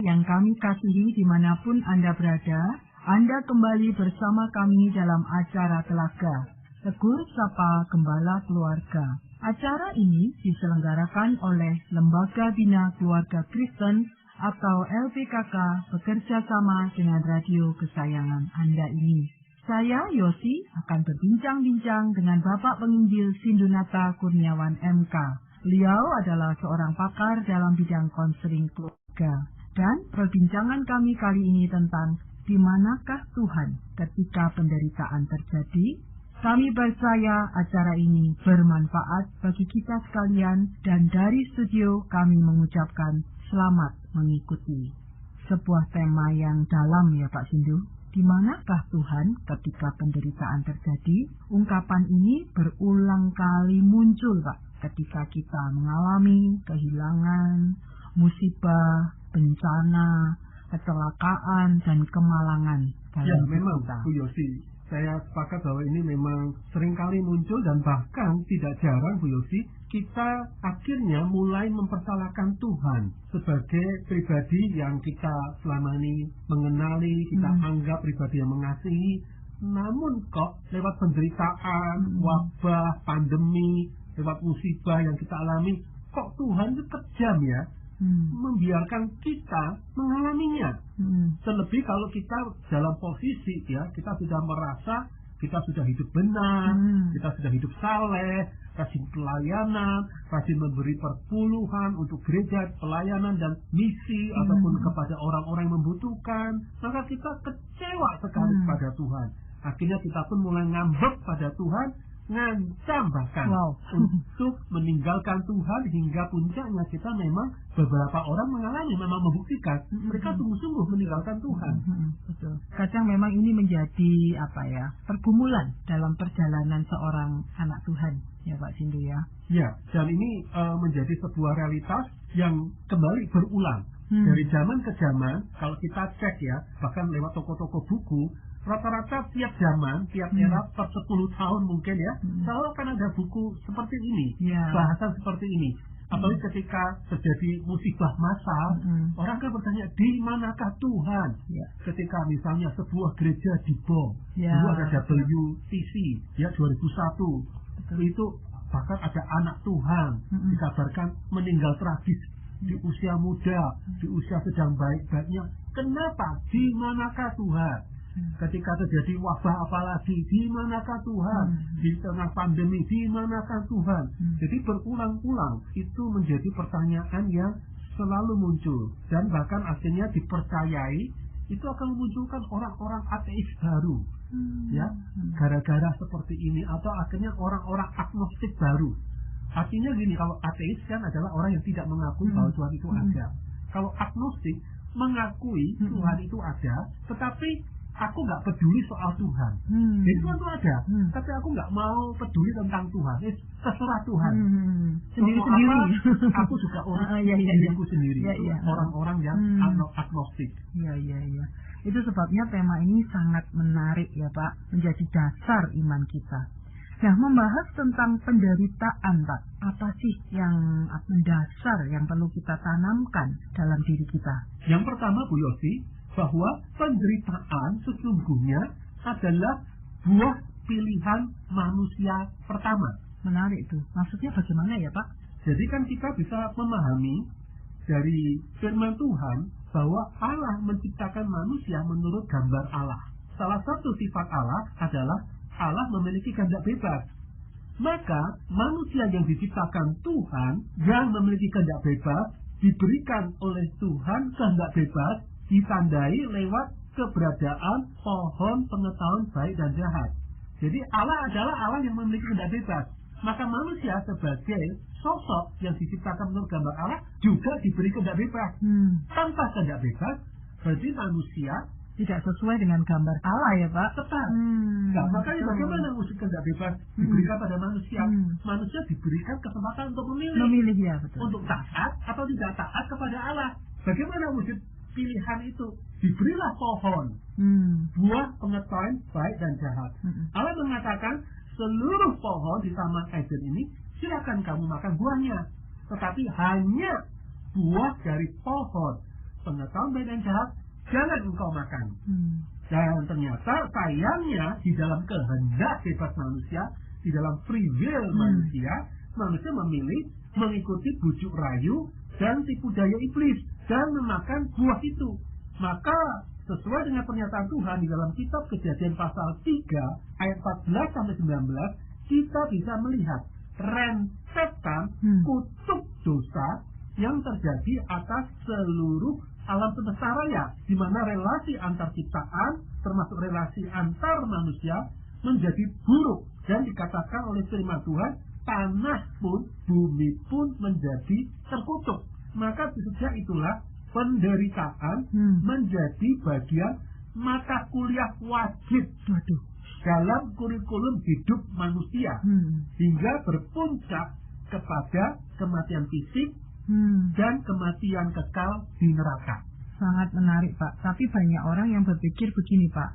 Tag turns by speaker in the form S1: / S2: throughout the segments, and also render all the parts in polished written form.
S1: yang kami kasihi dimanapun Anda berada, Anda kembali bersama kami dalam acara Telaga, Tegur Sapa Gembala Keluarga. Acara ini diselenggarakan oleh Lembaga Bina Keluarga Kristen atau LPKK bekerja sama dengan radio kesayangan Anda ini. Saya, Yosi, akan berbincang-bincang dengan Bapak Penginjil Sindunata Kurniawan MK. Beliau adalah seorang pakar dalam bidang konseling keluarga. Dan perbincangan kami kali ini tentang di manakah Tuhan ketika penderitaan terjadi. Kami percaya acara ini bermanfaat bagi kita sekalian dan dari studio kami mengucapkan selamat mengikuti. Sebuah tema yang dalam ya Pak Sindu. Di manakah Tuhan ketika penderitaan terjadi? Ungkapan ini berulang kali muncul Pak ketika kita mengalami kehilangan, musibah, bencana, kecelakaan, dan kemalangan.
S2: Ya memang Bu Yosi, saya sepakat bahwa ini memang seringkali muncul dan bahkan tidak jarang Bu Yosi, kita akhirnya mulai mempersalahkan Tuhan sebagai pribadi yang kita selama ini mengenali, kita anggap pribadi yang mengasihi. Namun kok lewat penderitaan, wabah, pandemi, lewat musibah yang kita alami, kok Tuhan itu kejam ya, membiarkan kita mengalaminya. Terlebih kalau kita dalam posisi ya, kita sudah merasa kita sudah hidup benar, kita sudah hidup saleh, rajin pelayanan, rajin memberi perpuluhan untuk gereja, pelayanan dan misi ataupun kepada orang-orang yang membutuhkan, maka kita kecewa sekali kepada Tuhan. Akhirnya kita pun mulai ngambek pada Tuhan, ngancam bahkan untuk meninggalkan Tuhan, hingga puncaknya kita memang beberapa orang mengalami, memang membuktikan mereka sungguh-sungguh meninggalkan Tuhan.
S1: Betul. Kadang memang ini menjadi pergumulan dalam perjalanan seorang anak Tuhan ya Pak Sindu ya.
S2: Ya, dan ini menjadi sebuah realitas yang kembali berulang dari zaman ke zaman. Kalau kita cek ya, bahkan lewat toko-toko buku, rata-rata tiap zaman, tiap era per 10 tahun mungkin ya, selalu akan ada buku seperti ini, bahasan seperti ini. Apalagi ketika terjadi musibah massal, orang kan bertanya, di manakah Tuhan? Ketika misalnya sebuah gereja dibom, dulu ada WTC, ya 2001, itu bahkan ada anak Tuhan, dikabarkan meninggal tragis di usia muda, di usia sedang baik-baiknya. Kenapa? Di manakah Tuhan? Ketika terjadi wabah apalagi, di manakah Tuhan? Di tengah pandemi, di manakah Tuhan? Jadi berulang-ulang itu menjadi pertanyaan yang selalu muncul, dan bahkan akhirnya dipercayai itu akan memunculkan orang-orang ateis baru, ya, gara-gara seperti ini, atau akhirnya orang-orang agnostik baru. Artinya gini, kalau ateis kan adalah orang yang tidak mengakui bahwa Tuhan itu ada. Kalau agnostik mengakui Tuhan itu ada, tetapi aku nggak peduli soal Tuhan. Jadi Tuhan itu ada, tapi aku nggak mau peduli tentang Tuhan. Terserah Tuhan.
S1: Sendiri-sendiri.
S2: Aku juga orang diriku sendiri. Orang-orang yang agnostik.
S1: Iya. Itu sebabnya tema ini sangat menarik ya Pak, menjadi dasar iman kita. Nah, membahas tentang penderitaan Pak, apa sih yang mendasar yang perlu kita tanamkan dalam diri kita?
S2: Yang pertama Bu Yosi, bahwa penderitaan sesungguhnya adalah buah pilihan manusia pertama.
S1: Menarik itu. Maksudnya bagaimana ya Pak?
S2: Jadi kan kita bisa memahami dari firman Tuhan bahwa Allah menciptakan manusia menurut gambar Allah. Salah satu sifat Allah adalah Allah memiliki kehendak bebas. Maka manusia yang diciptakan Tuhan, yang memiliki kehendak bebas, diberikan oleh Tuhan kehendak bebas, ditandai lewat keberadaan pohon pengetahuan baik dan jahat. Jadi Allah adalah Allah yang memiliki kehendak bebas. Maka manusia sebagai sosok yang diciptakan menurut gambar Allah juga diberi kehendak bebas. Tanpa kehendak bebas, berarti manusia
S1: tidak sesuai dengan gambar Allah ya Pak.
S2: Tepat. Nah, makanya bagaimana musik kehendak bebas diberikan pada manusia? Manusia diberikan kesempatan untuk memilih.
S1: Memilih ya, betul.
S2: Untuk taat atau tidak taat kepada Allah. Bagaimana wujud pilihan itu? Diberilah pohon, buah pengetahuan baik dan jahat. Allah mengatakan seluruh pohon di Taman Eden ini silakan kamu makan buahnya, tetapi hanya buah dari pohon pengetahuan baik dan jahat, jangan engkau makan. Dan ternyata sayangnya di dalam kehendak bebas manusia, di dalam free will manusia memilih mengikuti bujuk rayu dan tipu daya iblis dan memakan buah itu. Maka sesuai dengan pernyataan Tuhan di dalam kitab Kejadian pasal 3 ayat 14 sampai 19, kita bisa melihat rentetan kutuk dosa yang terjadi atas seluruh alam semesta raya, di mana relasi antar ciptaan termasuk relasi antar manusia menjadi buruk, dan dikatakan oleh firman Tuhan, tanah pun, bumi pun menjadi terkutuk. Maka sejak itulah penderitaan menjadi bagian mata kuliah wajib dalam kurikulum hidup manusia, hingga berpuncak kepada kematian fisik dan kematian kekal di neraka.
S1: Sangat menarik, Pak. Tapi banyak orang yang berpikir begini, Pak.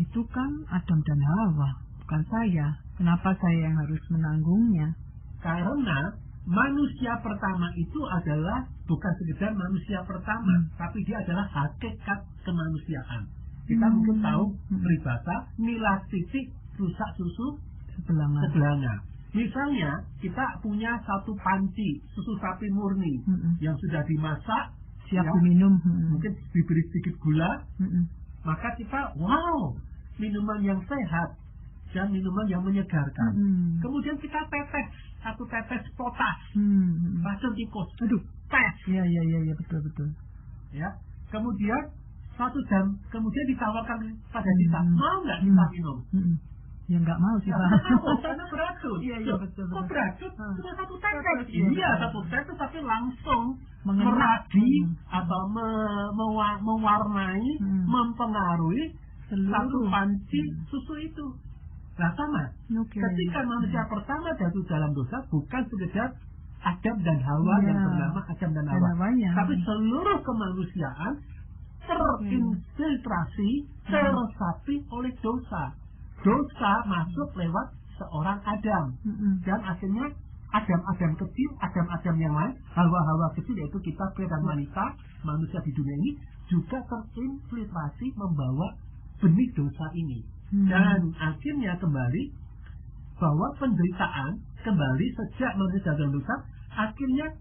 S1: Itu kan Adam dan Hawa, bukan saya. Kenapa saya yang harus menanggungnya?
S2: Karena manusia pertama itu adalah bukan sekedar manusia pertama, tapi dia adalah hakikat kemanusiaan. Kita mungkin tahu peribahasa milah titik rusak susu sebelanga. Misalnya kita punya satu panci susu sapi murni yang sudah dimasak,
S1: siap diminum,
S2: mungkin diberi sedikit gula, maka kita minuman yang sehat dan minuman yang menyegarkan. Kemudian kita tetes satu tetes potas, racun tikus, tes.
S1: Iya, betul.
S2: Ya, kemudian 1 jam kemudian ditawarkan pada kita, mau nggak kita minum?
S1: Ya nggak mau sih, Pak.
S2: Karena beracun.
S1: Iya, betul.
S2: Kok beracun? Cuma 1 tetes. Iya, 1 tetes tapi langsung
S1: mengenai
S2: meradi atau mewarnai, mempengaruhi satu panci susu itu. Nah, sama. Ketika manusia pertama jatuh dalam dosa, bukan sekedar Adam dan Hawa yang bernama Adam dan Hawa, tapi seluruh kemanusiaan terinfiltrasi, teresapi oleh dosa. Dosa masuk lewat seorang Adam, dan akhirnya Adam-Adam kecil, Adam-Adam yang lain, Hawa-Hawa kecil, yaitu kita pria dan wanita, manusia di dunia ini juga terinfiltrasi membawa benih dosa ini. Dan akhirnya kembali bahwa penderitaan kembali sejak manusia dalam dosa, akhirnya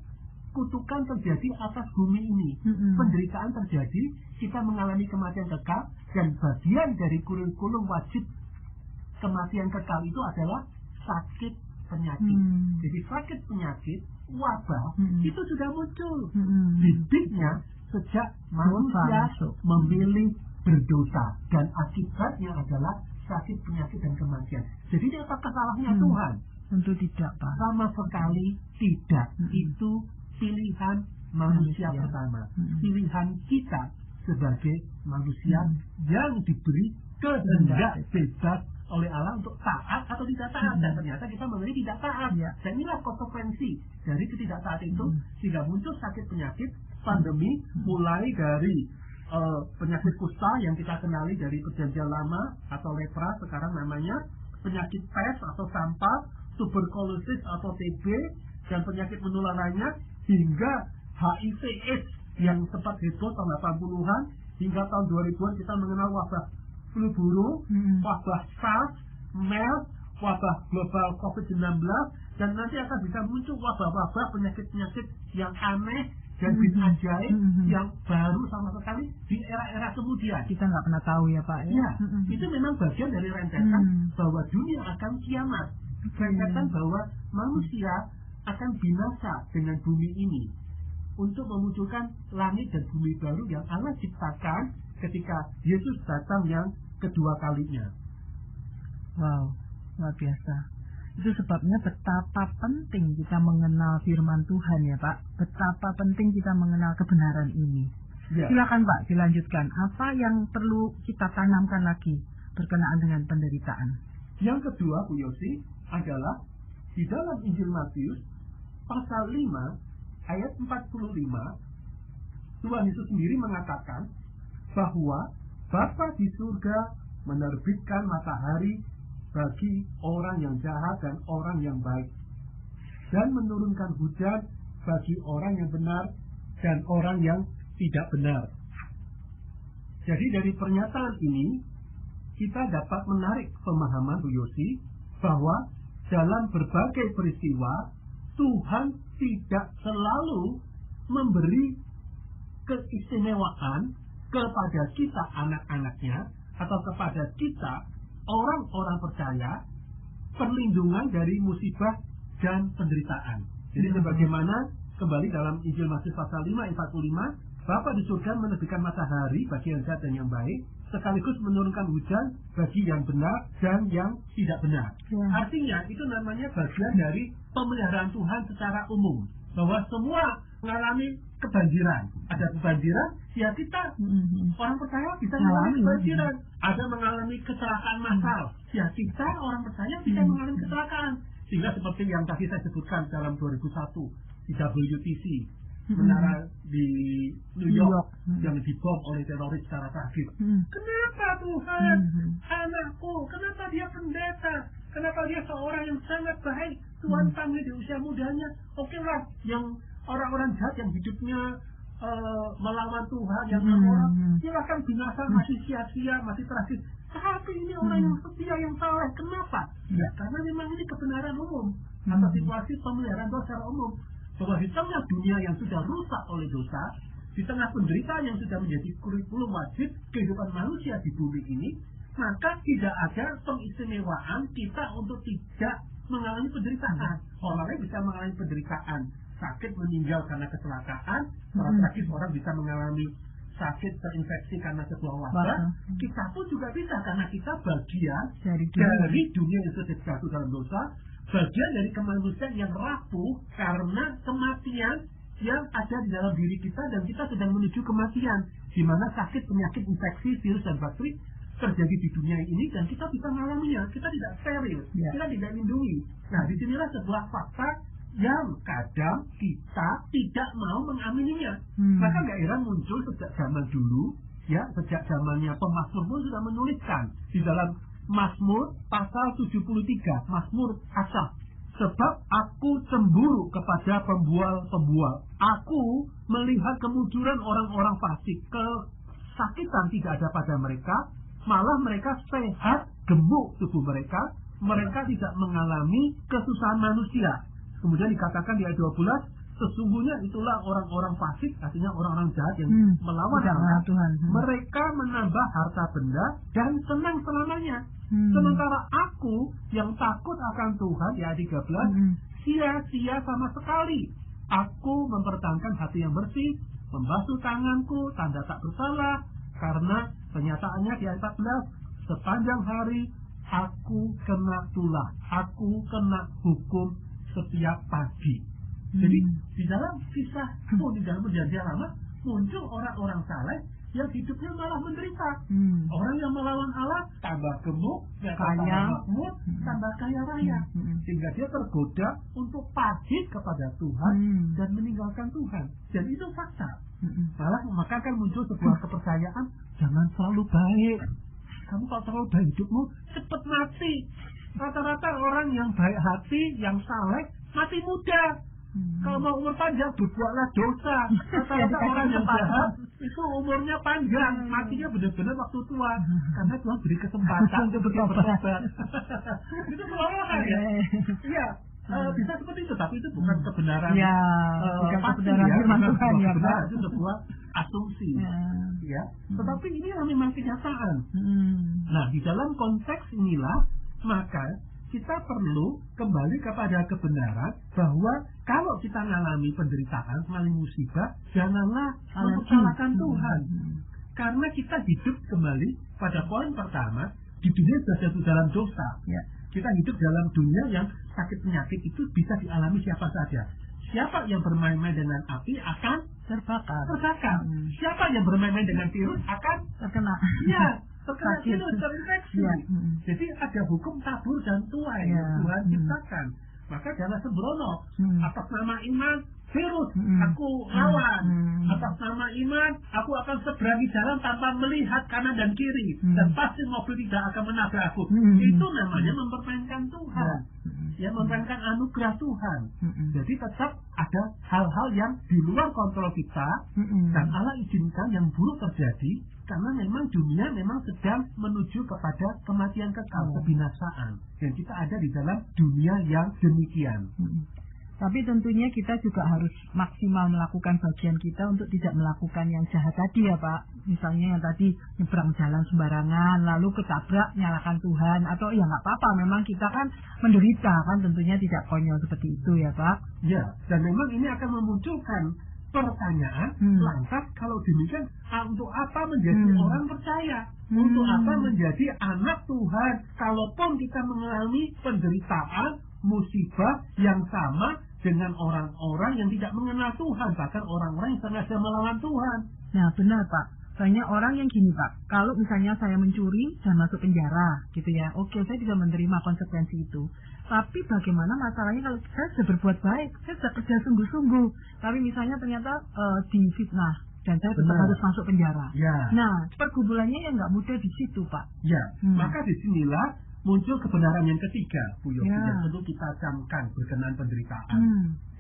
S2: kutukan terjadi atas bumi ini. Penderitaan terjadi, kita mengalami kematian kekal, dan bagian dari kurikulum wajib kematian kekal itu adalah sakit penyakit. Jadi sakit penyakit, wabah, itu sudah muncul. Bibitnya sejak manusia memilih berdosa, dan akibatnya adalah sakit penyakit dan kematian. Jadi ini apakah salahnya Tuhan?
S1: Tentu tidak, Pak.
S2: Sama sekali tidak. Itu pilihan manusia pertama, pilihan kita sebagai manusia yang diberi kehendak bebas oleh Allah untuk taat atau tidak taat, dan ternyata kita memilih tidak taat. Dan inilah konsekuensi dari ketidaktaatan itu, sehingga muncul sakit penyakit, pandemi, mulai dari penyakit kusta yang kita kenali dari perjanjian lama atau lepra, sekarang namanya penyakit pes atau campak, tuberkulosis atau TB, dan penyakit menular lainnya, hingga HIV/AIDS yang sempat heboh tahun 80-an, hingga tahun 2000-an kita mengenal wabah flu burung, wabah SARS, MERS, wabah global COVID-19, dan nanti akan bisa muncul wabah-wabah penyakit-penyakit yang aneh dan ajaib yang baru sama sekali di era-era kemudian.
S1: Kita nggak pernah tahu ya, Pak.
S2: Ya, itu memang bagian dari rentetan bahwa dunia akan kiamat. Rentetan bahwa manusia akan binasa dengan bumi ini untuk memunculkan langit dan bumi baru yang Allah ciptakan ketika Yesus datang yang kedua kalinya.
S1: Wow, luar biasa. Itu sebabnya betapa penting kita mengenal firman Tuhan ya, Pak. Betapa penting kita mengenal kebenaran ini. Silakan, Pak, dilanjutkan. Apa yang perlu kita tanamkan lagi berkenaan dengan penderitaan?
S2: Yang kedua, Bu Yosi, adalah di dalam Injil Matius pasal 5 ayat 45, Tuhan Yesus sendiri mengatakan bahwa Bapa di surga menerbitkan matahari bagi orang yang jahat dan orang yang baik, dan menurunkan hujan bagi orang yang benar dan orang yang tidak benar. Jadi dari pernyataan ini kita dapat menarik pemahaman Bu Yosi bahwa dalam berbagai peristiwa Tuhan tidak selalu memberi keistimewaan kepada kita anak-anaknya atau kepada kita orang-orang percaya perlindungan dari musibah dan penderitaan. Jadi sebagaimana kembali dalam Injil Matius pasal 5 ayat 45, Bapa di surga menerbitkan matahari bagi yang jahat dan yang baik, sekaligus menurunkan hujan bagi yang benar dan yang tidak benar. Artinya itu namanya bagian dari pemeliharaan Tuhan secara umum, bahwa semua mengalami kebanjiran. Ada kebanjiran, ya kita orang percaya bisa mengalami kebanjiran. Ada mengalami kecelakaan massal, ya kita orang percaya bisa mengalami kecelakaan. Sehingga seperti yang tadi saya sebutkan dalam 2001 di WTC, menara di New York yang dibom oleh teroris secara tragis. Kenapa Tuhan? Anakku, kenapa dia pendeta? Kenapa dia seorang yang sangat baik? Tuhan panggil di usia mudanya. Oke lah, yang orang-orang jahat yang hidupnya melawan Tuhan, yang orang silakan binasa, masih sia-sia, masih tragis. Tapi ini orang yang setia, yang saleh. Kenapa? Ya, karena memang ini kebenaran umum atau situasi pemeliharaan dosa secara umum. Bahwa di tengah dunia yang sudah rusak oleh dosa, di tengah penderitaan yang sudah menjadi kurikulum wajib kehidupan manusia di bumi ini, maka tidak ada pengistimewaan kita untuk tidak mengalami penderitaan. Orang lain bisa mengalami penderitaan, sakit, meninggal karena kecelakaan, orang tragis, orang bisa mengalami sakit terinfeksi karena sebuah wabah. Kita pun juga bisa, karena kita bagian dari dunia yang sudah jatuh dalam dosa, bagian dari kemanusiaan yang rapuh karena kematian yang ada di dalam diri kita, dan kita sedang menuju kematian, di mana sakit, penyakit, infeksi, virus dan bakteri terjadi di dunia ini, dan kita bisa mengalaminya. Kita tidak steril, kita tidak lindungi. Nah, disinilah sebuah fakta yang kadang kita tidak mau mengamininya. Maka nggak heran muncul sejak zaman dulu, ya, sejak zamannya pemazmur pun sudah menuliskan di dalam Mazmur pasal 73, Mazmur Asaf. Sebab aku cemburu kepada pembual-pembual. Aku melihat kemunculan orang-orang fasik. Kesakitan tidak ada pada mereka, malah mereka sehat, gemuk tubuh mereka. Mereka tidak mengalami kesusahan manusia. Kemudian dikatakan di ayat 12, sesungguhnya itulah orang-orang fasik, artinya orang-orang jahat yang melawan Tuhan. Mereka menambah harta benda dan senang selamanya. Sementara aku yang takut akan Tuhan, ya 13, sia-sia sama sekali. Aku mempertahankan hati yang bersih, membasuh tanganku, tanda tak bersalah, karena kenyataannya di ayat 14, sepanjang hari aku kena tulah, aku kena hukum setiap pagi. Jadi di dalam kisah pun, di dalam perjanjian lama, muncul orang-orang saleh yang hidupnya malah menderita. Orang yang melawan Allah tambah gemuk, tambah makmur, tambah kaya raya, sehingga dia tergoda untuk pahit kepada Tuhan dan meninggalkan Tuhan. Dan itu fakta. Malah maka kan muncul sebuah kepercayaan, jangan selalu baik. Kamu kalau terlalu baik hidupmu cepat mati. Rata-rata orang yang baik hati, yang saleh, mati muda. Kalau mau umur panjang, berbuatlah dosa. Rata-rata orang yang jahat itu umurnya panjang, matinya benar-benar waktu tua, karena Tuhan beri kesempatan untuk bertobat. Itu melorokan ya. Iya, bisa seperti itu, tapi itu bukan kebenaran.
S1: Bukan kebenaran firman Tuhan ya, Pak.
S2: Itu sebuah asumsi. Ya, tetapi ini memang kenyataan. Nah, di dalam konteks inilah maka kita perlu kembali kepada kebenaran bahwa kalau kita mengalami penderitaan, mengalami musibah, janganlah mempersalahkan Tuhan. Karena kita hidup kembali pada poin pertama, di dunia sudah jatuh dalam dosa. Kita hidup dalam dunia yang sakit penyakit itu bisa dialami siapa saja. Siapa yang bermain-main dengan api akan terbakar. Siapa yang bermain-main dengan virus akan terkena. Terkena virus, terinfeksi. Jadi ada hukum tabur dan tuai yang Tuhan ciptakan. Maka jangan sembrono. Atas nama iman, virus aku lawan. Atas nama iman, aku akan seberangi jalan tanpa melihat kanan dan kiri. Dan pasti mobil tidak akan menabrak aku. Itu namanya mempermainkan Tuhan. ya menerangkan anugerah Tuhan. Jadi tetap ada hal-hal yang di luar kontrol kita, dan Allah izinkan yang buruk terjadi karena memang dunia memang sedang menuju kepada kematian kekal, kebinasaan, dan kita ada di dalam dunia yang demikian.
S1: Tapi tentunya kita juga harus maksimal melakukan bagian kita untuk tidak melakukan yang jahat tadi ya Pak. Misalnya yang tadi nyebrang jalan sembarangan, lalu ketabrak, nyalakan Tuhan, atau ya nggak apa-apa, memang kita kan menderita kan, tentunya tidak konyol seperti itu ya Pak.
S2: Ya, dan memang ini akan memunculkan pertanyaan, lantas kalau demikian, untuk apa menjadi orang percaya? Untuk apa menjadi anak Tuhan? Kalaupun kita mengalami penderitaan, musibah yang sama dengan orang-orang yang tidak mengenal Tuhan, bahkan orang-orang yang sengaja melawan Tuhan.
S1: Nah benar Pak, banyak orang yang gini Pak, kalau misalnya saya mencuri dan masuk penjara gitu ya, oke saya bisa menerima konsekuensi itu. Tapi bagaimana masalahnya kalau saya sudah berbuat baik, saya sudah kerja sungguh-sungguh, tapi misalnya ternyata difitnah dan saya tetap harus masuk penjara.
S2: Ya.
S1: Nah pergumulannya yang nggak mudah di situ Pak.
S2: Ya, maka disinilah muncul kebenaran yang ketiga, Bu Yofi,
S1: Ya.
S2: yang perlu kita camkan berkenaan penderitaan,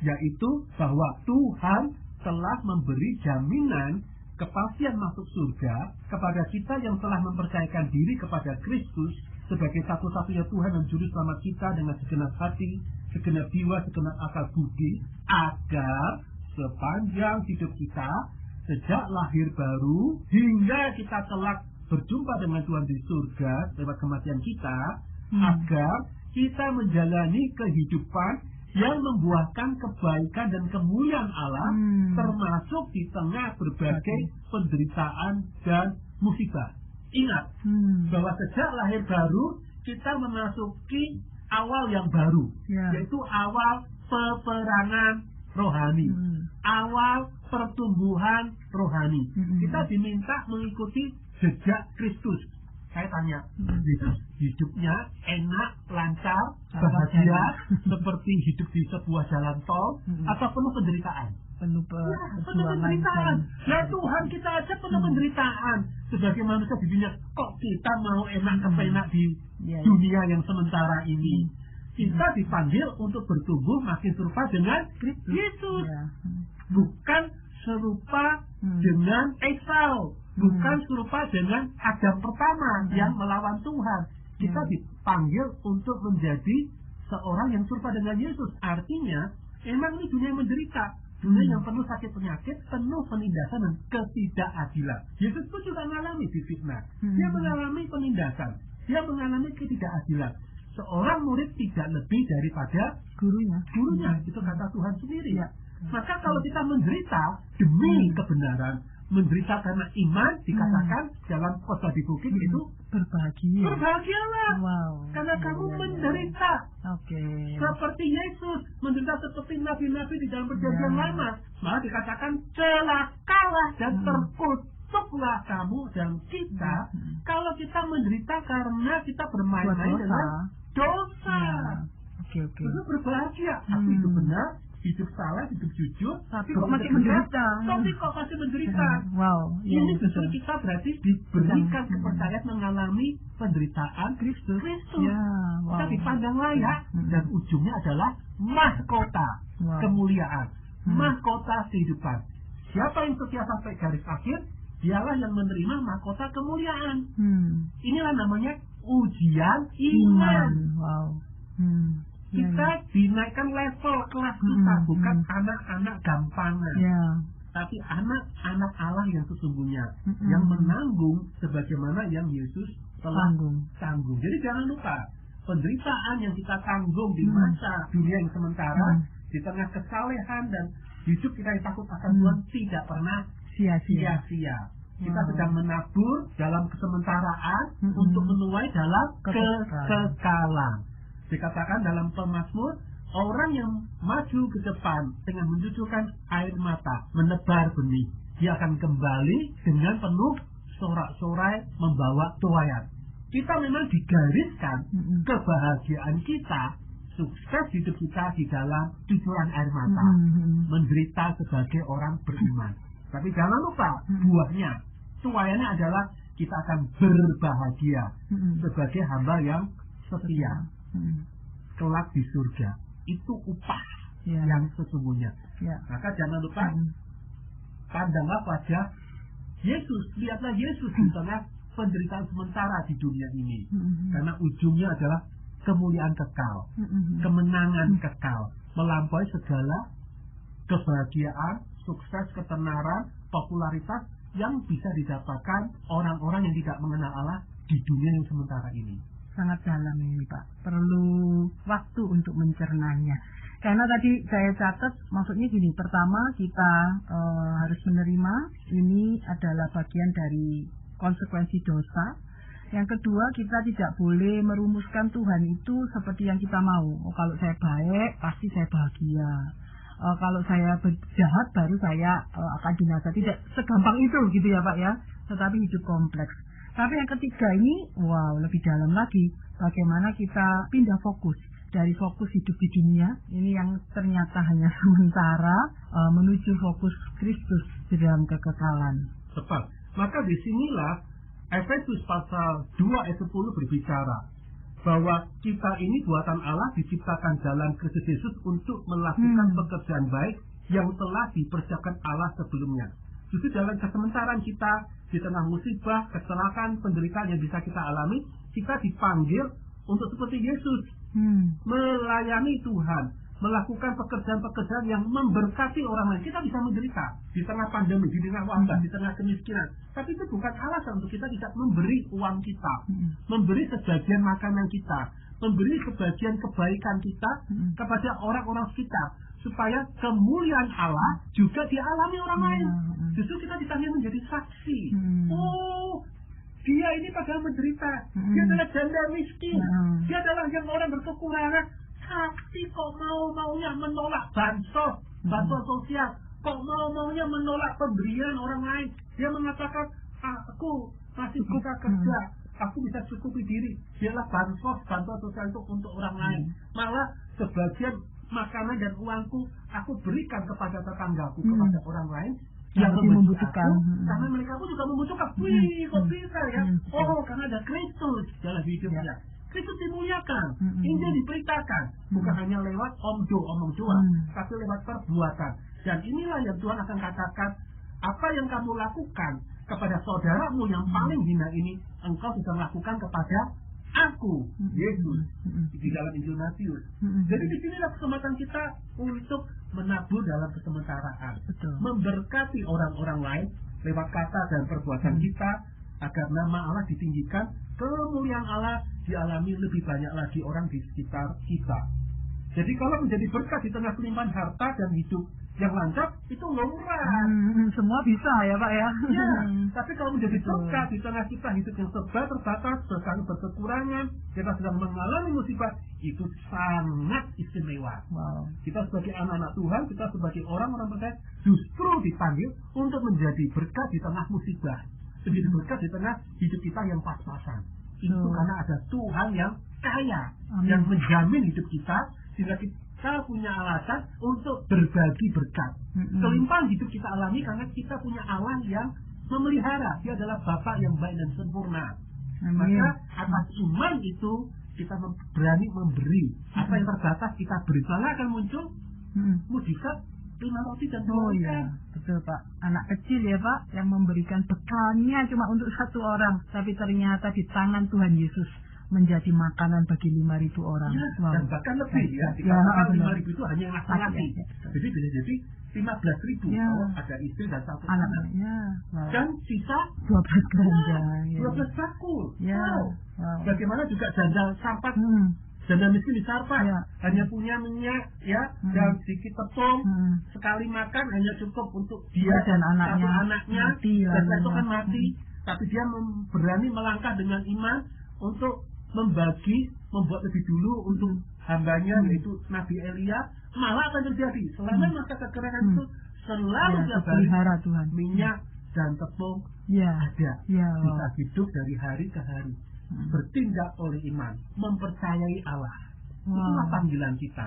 S2: yaitu bahwa Tuhan telah memberi jaminan kepastian masuk surga kepada kita yang telah mempercayakan diri kepada Kristus sebagai satu-satunya Tuhan dan Juru Selamat kita dengan segenap hati, segenap jiwa, segenap akal budi, agar sepanjang hidup kita, sejak lahir baru hingga kita kelak berjumpa dengan Tuhan di surga lewat kematian kita, agar kita menjalani kehidupan yang membuahkan kebaikan dan kemuliaan Allah, termasuk di tengah berbagai penderitaan dan musibah. Ingat bahwa sejak lahir baru kita memasuki awal yang baru, yaitu awal peperangan rohani, awal pertumbuhan rohani. Kita diminta mengikuti jejak Kristus. Saya tanya, hidupnya enak, lancar, bahagia, seperti hidup di sebuah jalan tol, atau penuh penderitaan?
S1: Penuh
S2: penderitaan. Ya Tuhan, kita aja penuh penderitaan. Sebagai manusia di dunia, kok kita mau enak kepenak di dunia yang sementara ini? Kita dipanggil untuk bertumbuh makin serupa dengan Yesus, bukan serupa dengan Esau, bukan serupa dengan Adam pertama yang melawan Tuhan. Kita dipanggil untuk menjadi seorang yang serupa dengan Yesus. Artinya, memang ini dunia yang menderita, dunia yang penuh sakit penyakit, penuh penindasan dan ketidakadilan. Yesus pun juga mengalami difitnah, dia mengalami penindasan, dia mengalami ketidakadilan. Seorang murid tidak lebih daripada gurunya, itu kata Tuhan sendiri. Maka kalau kita menderita demi kebenaran, menderita karena iman, dikatakan dalam khotbah di bukit itu berbahagialah, karena kamu menderita seperti Yesus, menderita seperti nabi-nabi di dalam perjanjian lama. Malah dikatakan celakalah dan terkutuklah kamu dan kita kalau kita menderita karena kita bermain-main dengan dosa. Itu berbahagia. Tapi itu benar, hidup salah, hidup jujur,
S1: tapi kok masih menderita.
S2: Ini justru kita berarti diberikan kepercayaan mengalami penderitaan Kristus. Kita dipandang layak, dan ujungnya adalah mahkota kemuliaan, mahkota kehidupan. Siapa yang setia sampai garis akhir, dialah yang menerima mahkota kemuliaan. Inilah namanya ujian iman. Kita dinaikkan level kelas kita, bukan anak-anak gampangan, tapi anak-anak Allah yang sesungguhnya, yang menanggung sebagaimana yang Yesus telah tanggung. Jadi jangan lupa, penderitaan yang kita tanggung di masa dunia yang sementara, di tengah kesalehan dan hidup kita yang takut akan Tuhan, tidak pernah sia-sia. Kita sedang menabur dalam kesementaraan untuk menuai dalam kekekalan. Dikatakan dalam Pemazmur, orang yang maju ke depan dengan mencucurkan air mata, menebar benih, dia akan kembali dengan penuh sorak-sorai membawa tuaian. Kita memang digariskan kebahagiaan kita, sukses hidup kita di dalam cucuran air mata, menderita sebagai orang beriman. Tapi jangan lupa buahnya, tuaiannya adalah kita akan berbahagia sebagai hamba yang setia. kelak di surga. Itu upah yang sesungguhnya. Maka jangan lupa pandanglah wajah Yesus, lihatlah Yesus di tengah penderitaan sementara di dunia ini. Karena ujungnya adalah kemuliaan kekal, kemenangan kekal, melampaui segala kebahagiaan, sukses, ketenaran, popularitas yang bisa didapatkan orang-orang yang tidak mengenal Allah di dunia yang sementara ini.
S1: Sangat dalam ini Pak, perlu waktu untuk mencernanya. Karena tadi saya catat, maksudnya gini, pertama kita harus menerima ini adalah bagian dari konsekuensi dosa. Yang kedua, kita tidak boleh merumuskan Tuhan itu seperti yang kita mau. Oh, kalau saya baik, pasti saya bahagia. Kalau saya jahat, baru saya akan binasa. Tidak segampang itu gitu ya Pak ya. Tetapi hidup kompleks. Tapi yang ketiga ini, wow, lebih dalam lagi. Bagaimana kita pindah fokus dari fokus hidup di dunia, ini yang ternyata hanya sementara, menuju fokus Kristus di dalam kekekalan.
S2: Tepat. Maka disinilah Efesus pasal 2 ayat 10 berbicara bahwa kita ini buatan Allah, diciptakan dalam Kristus Yesus untuk melakukan pekerjaan baik yang telah dipersiapkan Allah sebelumnya. Justru dalam kesementaraan kita, di tengah musibah, kecelakaan, penderitaan yang bisa kita alami, kita dipanggil untuk seperti Yesus, melayani Tuhan, melakukan pekerjaan-pekerjaan yang memberkati orang lain. Kita bisa menderita di tengah pandemi, di tengah wabah, di tengah kemiskinan. Tapi itu bukan alasan untuk kita tidak memberi uang kita, memberi sebagian makanan kita, memberi sebagian kebaikan kita kepada orang-orang sekitar, supaya kemuliaan Allah juga dialami orang lain. Justru kita dipanggil menjadi saksi. Oh, dia ini padahal menderita, dia adalah janda miskin, dia adalah yang orang berkekurangan, tapi kok mau-maunya menolak bansos sosial, kok mau-maunya menolak pemberian orang lain. Dia mengatakan, aku masih bisa kerja, aku bisa cukupi diri, biarlah bansos sosial itu untuk orang lain. Malah sebagian makanan dan uangku aku berikan kepada tetanggaku, kepada orang lain yang membutuhkan aku, karena mereka pun juga membutuhkan. Wih, kok bisa ya? Oh, karena ada Kristus dalam hidupnya. Kristus dimuliakan, Injil diberitakan, bukan hanya lewat omong doang, tapi lewat perbuatan. Dan inilah yang Tuhan akan katakan, apa yang kamu lakukan kepada saudaramu yang paling hina ini, engkau sudah lakukan kepada aku, Yesus, di dalam Injil Matius. Jadi di sinilah kesempatan kita untuk menabur dalam kesementaraan, memberkati orang-orang lain lewat kata dan perbuatan kita, agar nama Allah ditinggikan, kemuliaan Allah dialami lebih banyak lagi orang di sekitar kita. Jadi kalau menjadi berkat di tengah kelimpahan harta dan hidup yang lancar, itu lumrah.
S1: Semua bisa ya Pak ya.
S2: Ya, tapi kalau menjadi berkat di tengah kita hidup yang serba terbatas, berkekurangan, kita sedang mengalami musibah, itu sangat istimewa. Kita sebagai anak-anak Tuhan, kita sebagai orang-orang percaya, justru dipanggil untuk menjadi berkat di tengah musibah, menjadi berkat di tengah hidup kita yang pas-pasan. Itu karena ada Tuhan yang kaya, yang menjamin hidup kita, sehingga kita punya alasan untuk berbagi berkat. Kelimpahan hidup kita alami karena kita punya Allah yang memelihara. Dia adalah Bapa yang baik dan sempurna. Maka atas iman itu kita berani memberi. Apa yang terbatas kita beri. Malah akan muncul mujizat 5 roti dan 2 ikan.
S1: Betul Pak. Anak kecil ya Pak, yang memberikan bekalnya cuma untuk 1 orang, tapi ternyata di tangan Tuhan Yesus menjadi makanan bagi 5.000 orang.
S2: Dan bahkan lebih ya. Dikatakan 5.000 itu hanya yang laki-laki. Jadi bisa jadi 15.000 kalau ada istri dan 1 anak. Dan sisa
S1: 12 ganja.
S2: 12 bakul. Bagaimana juga janda sampat, janda miskin di Sarpat, hanya punya minyak dan sedikit tepung, sekali makan hanya cukup untuk dia
S1: dan anaknya
S2: mati, dan itu kan mati. Tapi dia berani melangkah dengan iman untuk membagi, membuat lebih dulu untuk hambanya, yaitu Nabi Elia. Malah akan terjadi selama masa kekeringan itu selalu tiap hari
S1: Tuhan.
S2: Minyak dan tepung ada, bisa hidup dari hari ke hari, bertindak oleh iman, mempercayai Allah. Itulah panggilan kita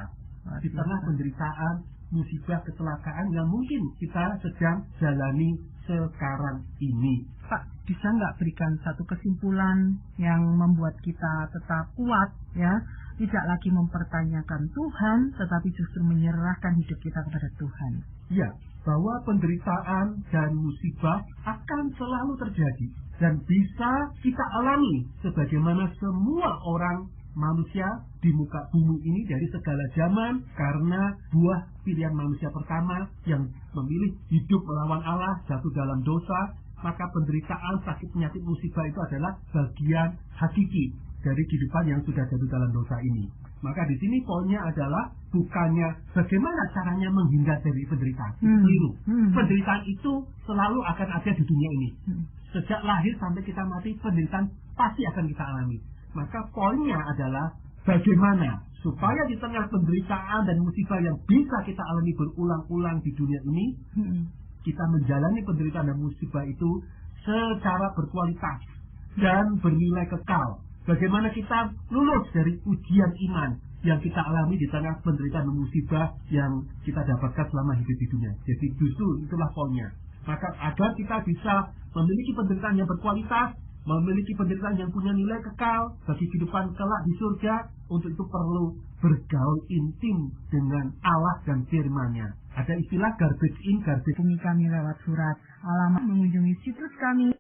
S2: di tengah penderitaan, musibah, kecelakaan yang mungkin kita sedang jalani sekarang ini.
S1: Pak, bisa nggak berikan satu kesimpulan yang membuat kita tetap kuat, ya, tidak lagi mempertanyakan Tuhan, tetapi justru menyerahkan hidup kita kepada Tuhan.
S2: Ya, bahwa penderitaan dan musibah akan selalu terjadi dan bisa kita alami sebagaimana semua orang manusia di muka bumi ini dari segala zaman, karena buah pilihan manusia pertama yang memilih hidup melawan Allah, jatuh dalam dosa, maka penderitaan, sakit, penyakit, musibah itu adalah bagian hakiki dari kehidupan yang sudah jatuh dalam dosa ini. Maka di sini poinnya adalah bukannya bagaimana caranya menghindar dari penderitaan. Itu keliru. Penderitaan itu selalu akan ada di dunia ini. Sejak lahir sampai kita mati, penderitaan pasti akan kita alami. Maka poinnya adalah bagaimana supaya di tengah penderitaan dan musibah yang bisa kita alami berulang-ulang di dunia ini, kita menjalani penderitaan dan musibah itu secara berkualitas dan bernilai kekal. Bagaimana kita lulus dari ujian iman yang kita alami di tengah penderitaan dan musibah yang kita dapatkan selama hidup di dunia. Jadi justru itulah poinnya. Maka agar kita bisa memiliki penderitaan yang berkualitas, memiliki penderitaan yang punya nilai kekal bagi kehidupan kelak di surga, untuk itu perlu bergaul intim dengan Allah dan firman-Nya. Ada istilah garbage in, garbage out.
S1: Hubungi kami lewat surat. Alamat mengunjungi situs kami